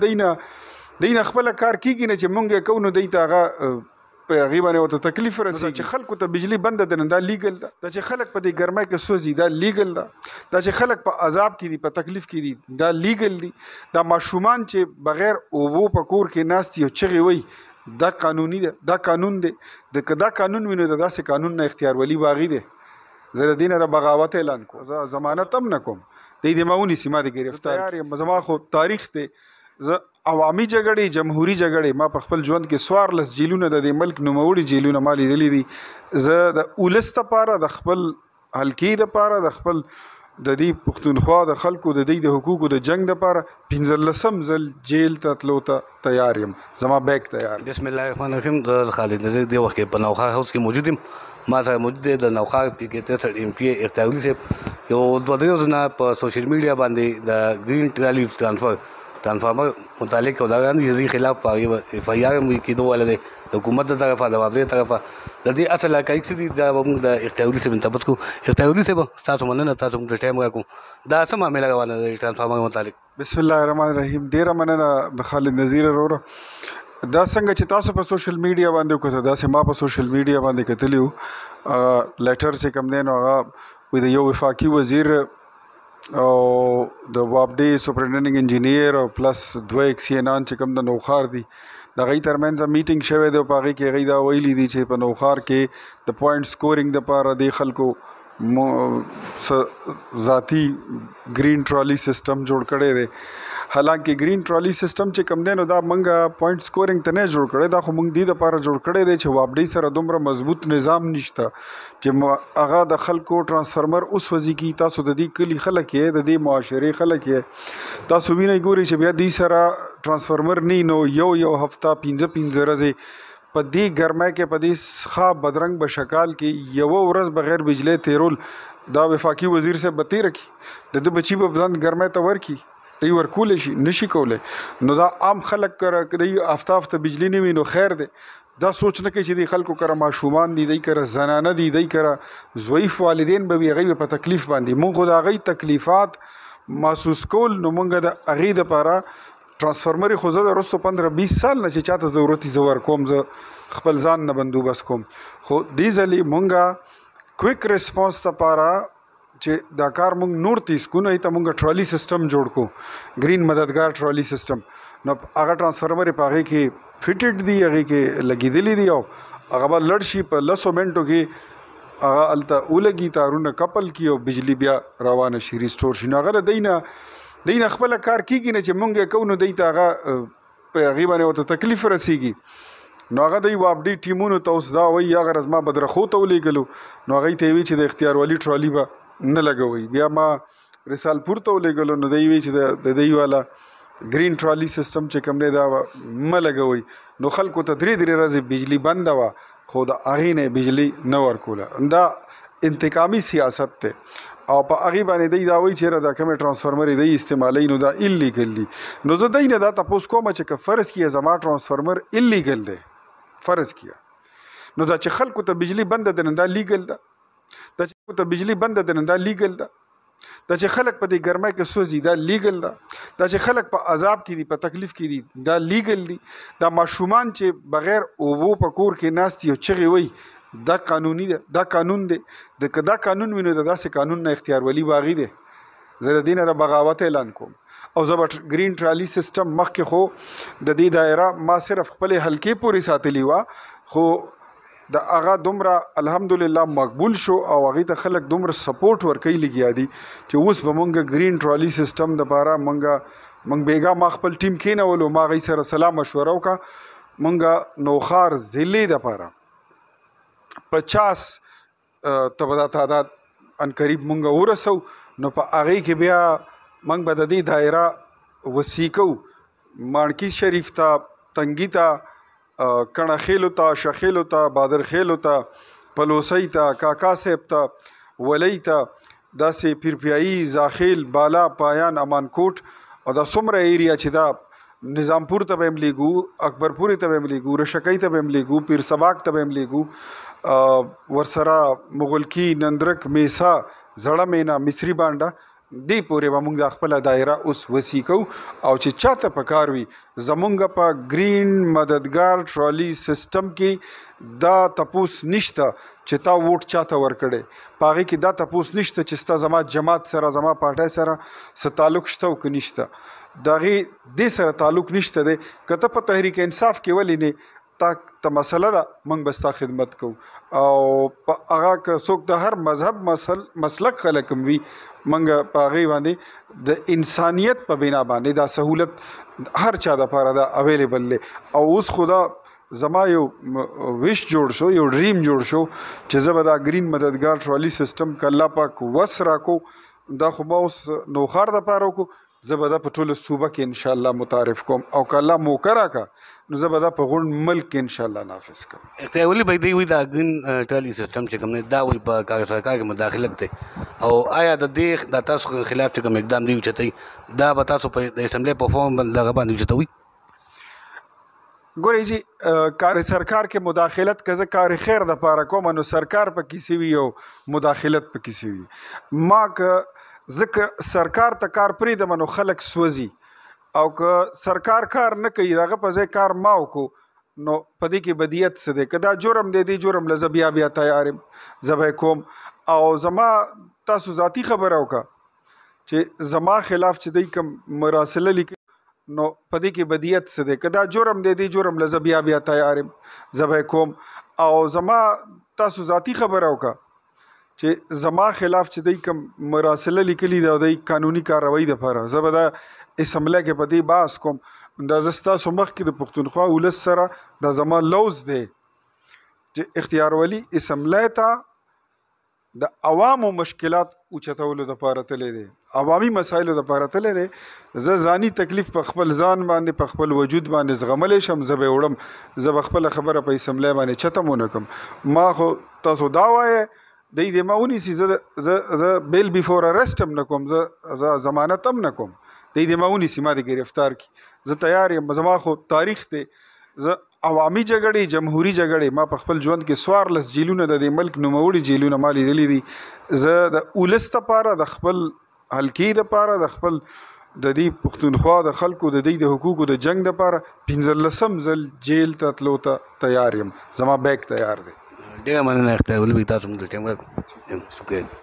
دینه خپله کار کېږي نه چې مونږ یې کوو نو دی ته هغه په هغې باندې ورته تکلیف رسېږي چې خلکو ته بجلي بنده ده نو دا لیګل ده دا چې خلک په دې ګرمۍ کې سوځي دا لیګل ده دا چې خلک په عذاب کې دي په تکلیف کې دي دا لیګل دي دا ماشومان چې بغیر اوبو په کور کې ناست دي او چغې وایي دا قانوني ده دا قانون دی که دا قانون وي نو د داسې قانون نه اختیارولي باغي دی زه د دې نه د بغاوت اعلان کوم زه ضمانت هم نه کوم دی دې ما ونیسي ما د ګرفتار یم زما خو تاریخ دی زه عوامي جګړې جمهوري جګړې ما په خپل ژوند کې 14 جیلونه د دې ملک نوموړي جیلونه ما لیدلي دي زه د اولس دپاره د خپل حلقې دپاره د خپل د دې پښتونخوا د خلکو د دې د حقوقو د جنگ دپاره 15 ځل جیل ته تلو ته تیار یم زما بیک تیار بسم الله الرحمن الرحیم خالد نظیر دی وخت په نوخا هاوس کې موجود یم ما سره موجود دی د نوخا پی کې ته ایم پی اختیاري صاحب یو دوه درې ورځې نه په سوشل میډیا باندې د ګرین ټرالي ترانسفارمر متعلق او دغه د خلاف په اف آی آر کېدو والا دی د حکومت د طرفه د وابدې طرفه د دې اصل حقایق څه دي دا موږ د اختیاري صاحب انتباه کوو اختیاري صاحب تاسو مننه تاسو موږ ټایم راکوم دا څه معامله روانه ده ترانسفارمر متعلق بسم الله الرحمن الرحیم ډیره مننه خالد نظیر وروره دا څنګه چې تاسو په سوشل میډیا باندې وکړه داسې ما په سوشل میډیا باندې کتلی وو لیټر چې کوم دی نو هغه د یو وفاقي وزیر او د وابډې سپرنټنډنټ انجینیر او پلس دوه ایکسینان چې کوم د نوخار دي د هغوی ترمنځ میټینګ شوی دی په هغې کې هغوی دا ویلي دي چې په نوخار کې د پوینټ سکورینګ دپاره د خلکو ذاتی گرین ټرالی سسٹم جوړ کړی دی حالانکه گرین ټرالی سسٹم چې کوم دی نو دا موږ پوینټ سکورینګ ته نه جوړ کړی دا خو موږ دې دپاره جوړ کړی دی چې وابډۍ سره دومره مضبوط نظام نشته چې هغه د خلکو ټرانسفارمر اوس وځي کي تاسو د دې کلي خلک یې د دې معاشرې خلک یې تاسو وینئ ګورئ چې بیا دې سره ټرانسفارمر نه نو یو هفته 15 ورځې په دې ګرمۍ کې په دې ښه بدرنګ بشکال کې یوه ورځ بغیر بجلی تیرول دا وفاقي وزیر صاحب به تیره کړي د ده بچي به ځان ګرمۍ ته ورکړي دی ورکولی شي نشي کولی نو دا عام خلک کره که دی هفته بجلی نه وي نو خیر دی دا سوچ نه کوي چې دی خلکو کره ماشومان دي دی کره زنانه دي دی کره ضعیف والدین به وي هغوی به په تکلیف باندې مونږ خو د هغوی تکلیفات محسوس کول نو مونږ د هغې دپاره ټرانسفارمر خو زه د وروستو 15-20 سال نه چې چاته ضرورت یې زه ورکوم زه خپل ځان نه بندوبست کوم خو دې ځلې مونږه کویک ریسپانس دپاره چې دا کار مونږ نور تیز کو نو ته مونږ ټرالی سسټم جوړ کو گرین مددگار ټرالی سسټم نو هغه ټرانسفارمر په هغې کې فټډ دي هغې کې لګېدلي دي او هغه به لړ شي په 10 منټو کې هغه هلته ولګي تارونه کپل کي او بجلی بیا روانه شي ریسټور شي نو هغه د دی نه خپله کار کېږي نه چې مونږ یې کوو نو دی ته هغه په هغې باندې ورته تکلیف رسېږي نو هغه دی وابډې ټیمونو ته اوس دا وایي هغه ورځ ما بدرخو ته ولېږلو نو هغوی ته یې وایي چې د اختیارولي ټرالي به نه لګوئ بیا ما رسالپور ته ولېږلو نو دی وایي چې د دی والا گرین ټرالي سسټم چې کوم دی دا مه لګوئ نو خلکو ته 3 ورځې بجلی بنده وه خو د هغې نه بجلی نه ورکوله دا انتقامي سیاست دی او په هغې باندې دی دا وایي چېرې دا کومې ټرانسفارمر یې دی استعمالوي نو دا انلیګل دي نو زه دی نه دا تپوس کومه چې که فرض کیه زما ټرانسفارمر انلیګل دی فرض کیه نو دا چې خلکو ته بجلی بنده ده نو دا لیګل ده دا چې خلکو ته بجلی بنده ده نو دا لیګل ده دا چې خلک په دې ګرمۍ کې سوځي دا لیګل ده دا چې خلک په عذاب کې دي په تکلیف کې دي دا لیګل دي دا ماشومان چې بغیر اوبو په کور کې ناست دي او چغې وایي دا قانوني ده دا قانون دی که دا قانون وي نو د داسې قانون نه اختیارولي باغي دی زه د دې نه د بغاوت اعلان کوم او زه به ګرین ټرالي سسټم مخکې خو د دې دایره ما صرف خپلې حلقې پورې ساتلي وه خو د هغه دومره الحمدلله مقبول شو او هغې ته خلک دومره سپورټ ورکوي لګیا دي چې اوس به مونږ ګرین ټرالي سسټم دپاره مونږ بیګا ما خپل ټیم کېنولو ما هغوی سره سلا مشوره وکړه مونږ نوخار ضلعې دپاره 50 ته به دا تعداد انقریب مونږ ورسو نو په هغې کې بیا مونږ به د دې دایره وسیع کوو ماڼکي شریف ته تنګي ته کڼه خیلو ته شخیلو ته بادر خیلو ته پلوسی ته کاکا صاحب ته ولی ته داسې پیرپیایي زاخیل بالا پایان امانکوټ او دا څومره ایریا چې دا نظامپور ته به هم لیږو اکبرپورې ته به هم لیږو رشکۍ ته به هم لیږو پیر سباک ته به هم لیږو ورسره مغلکي نندرک میسا زړه مینا مصري بانډه دې پورې به موږ د خپله دایره اوس وسیع کوو او چې چاته پکار وي زمونږ په ګرین مددګار ټرالي سیسټم کې دا تپوس نشته چې تا ووټ چاته ورکړی په هغې کې دا تپوس نشته چې ستا زما جماعت سره زما پارټۍ سره څه تعلق شته او که نشته د هغې دې سره تعلق نشته دی که ته په تحریک انصاف کې ولې نه ته مسله ده موږ به ستا خدمت کوو او په هغه که څوک د هر مذهب مسلک خلک هم وي موږ په هغې باندې د انسانیت په بنا باندې دا سهولت هر چا دپاره دا اویلیبل دی او اوس خو دا زما یو وش جوړ شو یو ډریم جوړ شو چې زه به دا ګرین مددګار ټرالي سیسټم که الله پاک وس راکو دا خو به اوس نوښار دپاره وکړو زه به دا په ټوله صوبه کې انشاءالله متعارف کوم او که الله موقع راکړه نو زه به دا په غونډ ملک کې انشاءالله نافذ کوم. اختیار ولي باید دی وي دا ګرین ټرالي سیسټم چې کوم دی دا وایي په کار سرکار کې مداخلت دی او آیا د دې د تاسو خلاف چې کوم اقدام دی اوچتوي دا به تاسو په د اسمبلی په فارم دغه باندې اوچتوي؟ ګورئ جی کار سرکار کې مداخلت که زه کار خیر دپاره کوم نو سرکار پکې څه وي او مداخلت پکې څه وي ما که ځکه سرکار ته کار پرېږدم نو خلک سوځي او که سرکار کار نه کوي د هغه په ځای کار ما وکړو نو په دې کې بدیت څه دی که دا جرم دی دې جرم له زه بیا تیار یم زه به یې کوم او زما تاسو ذاتي خبره وکړه چې زما خلاف چې دی کوم مراسله لیکي نو په دې کې بدیت څه دی که دا جرم دی دې جرم له زه بیا تیار یم زه به یې کوم او زما تاسو ذاتي خبره وکړه چې زما خلاف چې دی کوم مراسله لیکلي ده او د قانوني کاروایي دپاره زه به دا اسمبلی کې په دې بحث کوم دا زه ستاسو مخکې د پښتونخوا ولس سره دا زما لوز دی چې اختیار ولي اسمبلی ته د عوامو مشکلات اوچتولو دپاره تللی دی عوامي مسایلو دپاره تللی دی زه ځاني تکلیف په خپل ځان باندې په خپل وجود باندې زغملی شم زه به یې وړم زه به خپله خبره په اسمبلی باندې چته ونه کړم ما خو تاسو دا وایې دی دې ما ونیسي زه بیل بیفور ارست هم نه کوم زه ضمانت هم نه کوم دی دې ما ونیسي ما دې ګرفتار کړي زه تیار یم زما خو تاریخ دی زه عوامي جګړې جمهوري جګړې ما په خپل ژوند کې 14 جیلونه د دې ملک نوموړي جیلونه ما لیدلي دي زه د ولس دپاره د خپل حلقې دپاره د خپل د دې پښتونخوا د خلکو د دې د حقوقو د جنګ دپاره 15 ځل جیل ته تلو ته تیار یم زما بیک تیار دی. ډېره مننه اختیار ولي تاسو موږ ته ټایم راکړو. شکریہ.